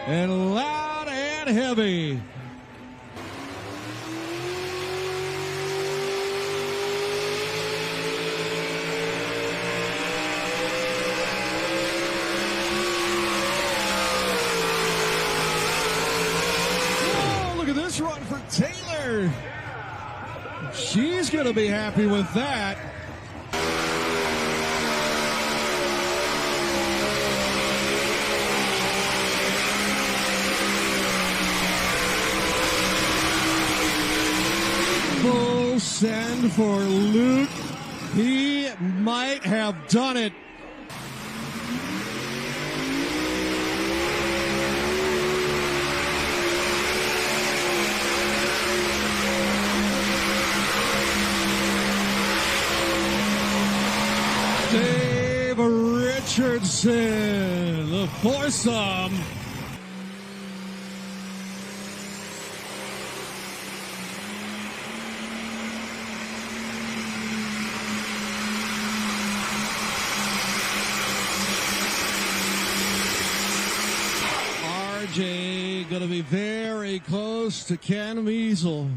and loud and heavy. Oh, look at this run for Taylor. She's going to be happy with that. Full send for Luke. He might have done it. Dave Richardson, the foursome. RJ going to be very close to Ken Measle.